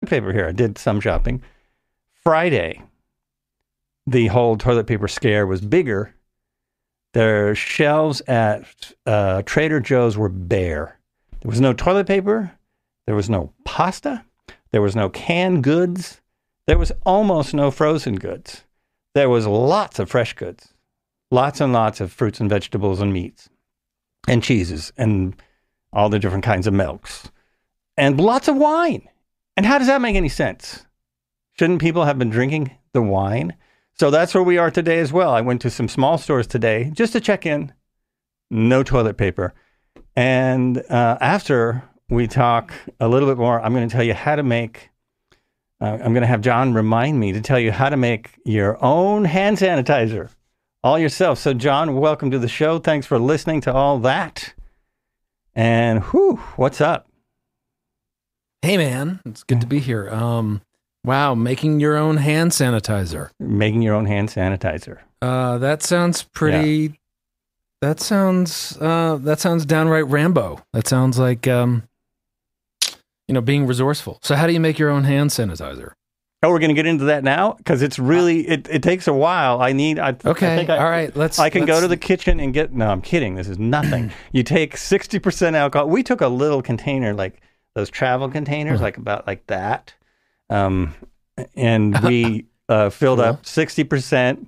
paper here. I did some shopping. Friday, the whole toilet paper scare was bigger. Their shelves at Trader Joe's were bare. There was no toilet paper. There was no pasta. There was no canned goods. There was almost no frozen goods. There was lots of fresh goods. Lots and lots of fruits and vegetables and meats and cheeses and all the different kinds of milks and lots of wine. And how does that make any sense? Shouldn't people have been drinking the wine? So that's where we are today as well. I went to some small stores today just to check in. No toilet paper. And after we talk a little bit more, I'm going to tell you how to make, I'm going to have John remind me to tell you how to make your own hand sanitizer all yourself. So John, welcome to the show. Thanks for listening to all that. And what's up? Hey man, it's good to be here. Wow, making your own hand sanitizer. Making your own hand sanitizer. That sounds pretty. Yeah. That sounds downright Rambo. That sounds like being resourceful. So how do you make your own hand sanitizer? Oh, we're going to get into that now because it's really it takes a while. I think all right. I can go to the kitchen and get. No, I'm kidding. This is nothing. You take 60% alcohol. We took a little container, like those travel containers, like that. And we filled up 60%.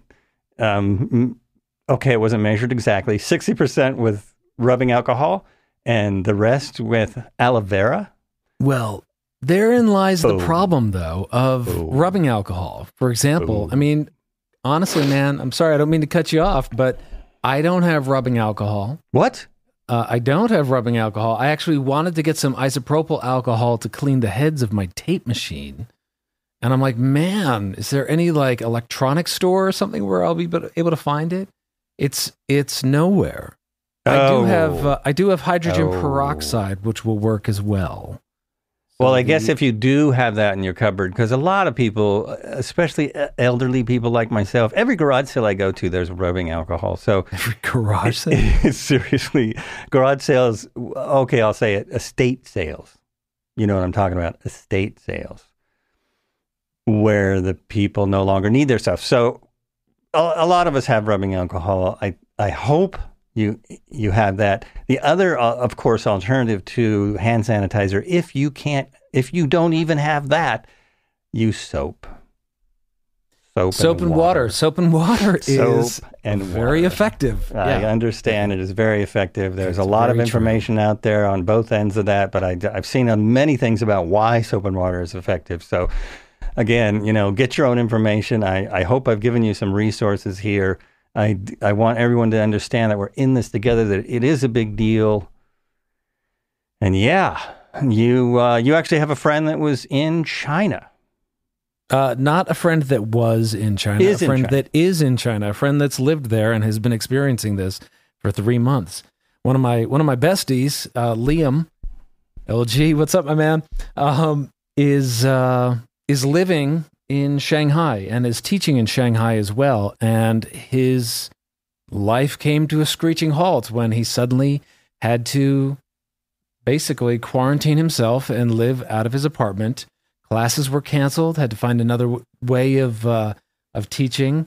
Okay, it wasn't measured exactly. 60% with rubbing alcohol and the rest with aloe vera. Well, therein lies the problem, though, of rubbing alcohol. For example, I mean, honestly, man, I'm sorry, I don't mean to cut you off, but I don't have rubbing alcohol. What? I don't have rubbing alcohol. I actually wanted to get some isopropyl alcohol to clean the heads of my tape machine. And I'm like, man, is there any like electronics store or something where I'll be able to find it? It's nowhere. I do have hydrogen peroxide, which will work as well. Well, I guess if you do have that in your cupboard, because a lot of people, especially elderly people like myself, every garage sale I go to, there's rubbing alcohol. So every garage sale? Seriously, garage sales, okay, I'll say it, estate sales. You know what I'm talking about, estate sales, where the people no longer need their stuff. So a lot of us have rubbing alcohol. I hope you have that. The other, of course, alternative to hand sanitizer, if you don't even have that, use soap. Soap and water. Soap and water is very effective. I understand it is very effective. There's a lot of information out there on both ends of that, but I've seen many things about why soap and water is effective. So again, get your own information. I hope I've given you some resources here. I want everyone to understand that we're in this together, that it is a big deal. And yeah, you actually have a friend that was in China. Not a friend that was in China, a friend that is in China, a friend that's lived there and has been experiencing this for 3 months. One of my besties, Liam, LG, what's up, my man? Is living in Shanghai and is teaching in Shanghai as well. And his life came to a screeching halt when he suddenly had to basically quarantine himself and live out of his apartment. Classes were canceled, had to find another way of teaching.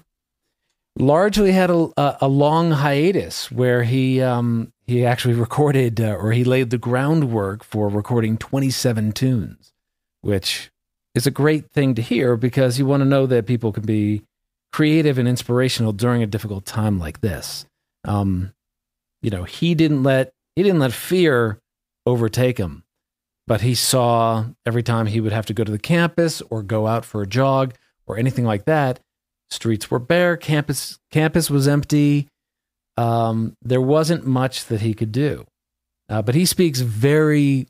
Largely had a long hiatus where he actually recorded or he laid the groundwork for recording 27 tunes, which is a great thing to hear because you want to know that people can be creative and inspirational during a difficult time like this. He didn't let fear overtake him, but he saw every time he would have to go to the campus or go out for a jog or anything like that, streets were bare, campus was empty. There wasn't much that he could do. But he speaks very,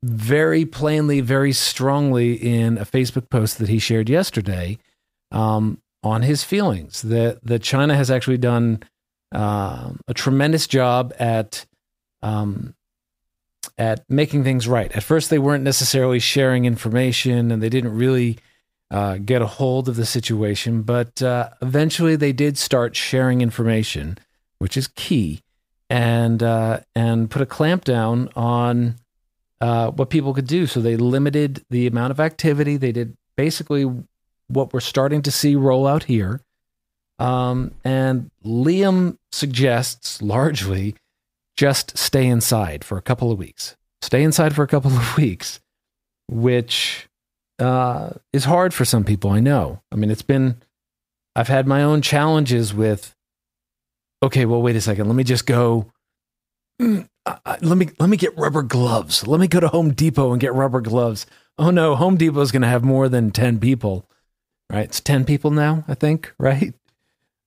very plainly, very strongly in a Facebook post that he shared yesterday on his feelings that China has actually done a tremendous job at making things right. At first, they weren't necessarily sharing information and they didn't really get a hold of the situation, but eventually they did start sharing information, which is key, and put a clamp down on what people could do. So they limited the amount of activity. They did basically what we're starting to see roll out here. And Liam suggests largely just stay inside for a couple of weeks. Stay inside for a couple of weeks, which is hard for some people, I know. I mean, I've had my own challenges with, okay, well, wait a second. Let me just go. Let me get rubber gloves. Let me go to Home Depot and get rubber gloves. Oh no, Home Depot is going to have more than 10 people, right? It's 10 people now, I think, right?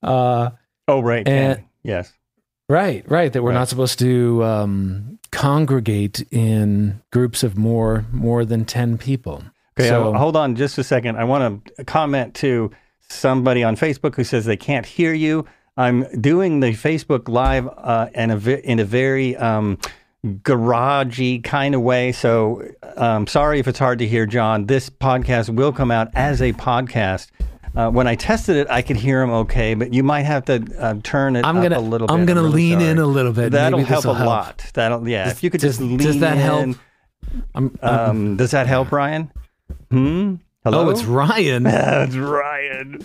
Right. And, yes. Right. That we're not supposed to congregate in groups of more than 10 people. Okay, so, hold on just a second. I want to comment to somebody on Facebook who says they can't hear you. I'm doing the Facebook Live in a very garagey kind of way. So sorry if it's hard to hear, John. This podcast will come out as a podcast. When I tested it, I could hear him okay, but you might have to turn it up a little bit. I'm going to lean in a little bit. That'll help a lot. If you could just lean in. Does that help? Does that help, Ryan? Hello? Oh, it's Ryan. It's Ryan.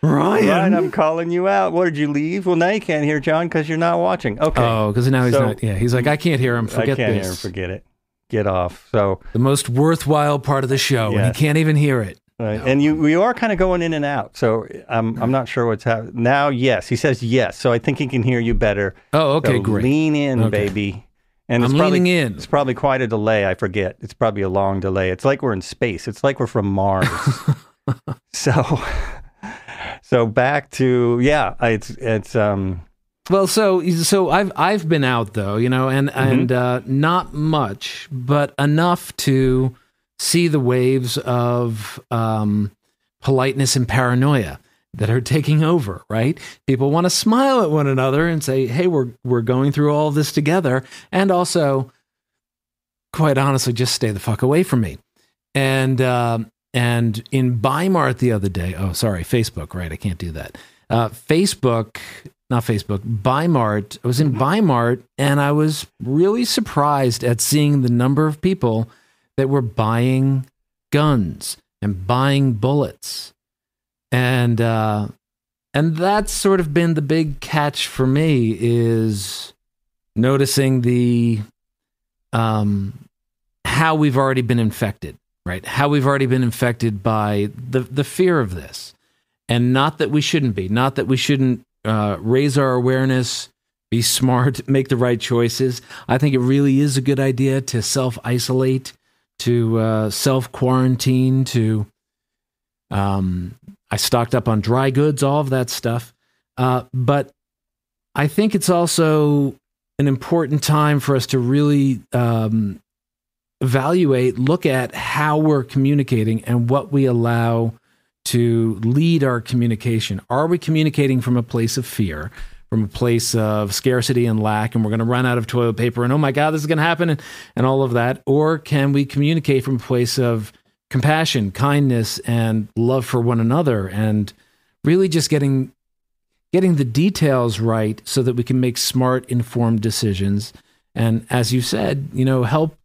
Ryan, I'm calling you out. What, did you leave? Well, now you can't hear John because you're not watching. Okay. Oh, because now he's not. Yeah, he's like, I can't hear him. Forget this. I can't hear him. Forget it. Get off. So the most worthwhile part of the show, and he can't even hear it. Right. No. And we are kind of going in and out. So I'm not sure what's happening. Now, yes. He says yes. So I think he can hear you better. Oh, okay, so great. Lean in, baby. And I'm leaning in. It's probably quite a delay. I forget. It's probably a long delay. It's like we're in space. It's like we're from Mars. So back to it's well, so I've been out though, and not much, but enough to see the waves of politeness and paranoia that are taking over, right? People want to smile at one another and say, hey, we're going through all this together. And also, quite honestly, just stay the fuck away from me. And in Weimar the other day, Facebook, right? I can't do that. Weimar. I was in Weimar and I was really surprised at seeing the number of people that were buying guns and buying bullets. And that's sort of been the big catch for me, is noticing the how we've already been infected, right? How we've already been infected by the fear of this. And not that we shouldn't raise our awareness, be smart, make the right choices. I think it really is a good idea to self-isolate, to self-quarantine, to I stocked up on dry goods, all of that stuff. But I think it's also an important time for us to really evaluate, look at how we're communicating and what we allow to lead our communication. Are we communicating from a place of fear, from a place of scarcity and lack, and we're going to run out of toilet paper, and oh my God, this is going to happen, and all of that? Or can we communicate from a place of compassion, kindness, and love for one another, and really just getting the details right so that we can make smart, informed decisions? And as you said, help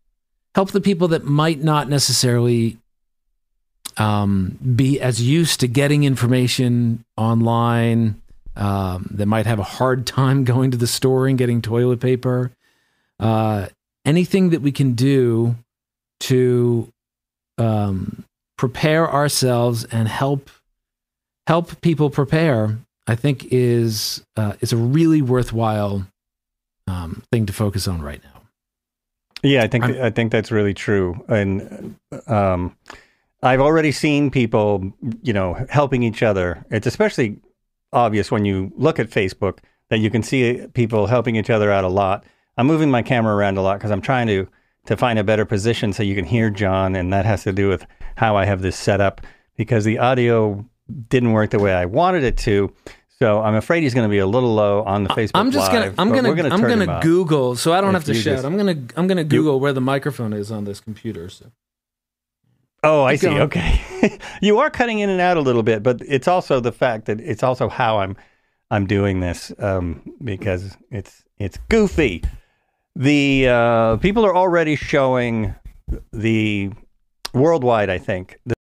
the people that might not necessarily be as used to getting information online, that might have a hard time going to the store and getting toilet paper. Anything that we can do to prepare ourselves and help people prepare, I think is a really worthwhile thing to focus on right now. Yeah, I think that's really true. And I've already seen people, helping each other. It's especially obvious when you look at Facebook that you can see people helping each other out a lot. I'm moving my camera around a lot because I'm trying to find a better position so you can hear John, and that has to do with how I have this set up, because the audio didn't work the way I wanted it to. So I'm afraid he's going to be a little low on the Facebook Live. I'm going to Google, so I don't have to shout. I'm going to Google where the microphone is on this computer. So. Oh, I see. Okay. You are cutting in and out a little bit, but it's also the fact that it's also how I'm doing this, because it's goofy. The people are already showing the worldwide, I think,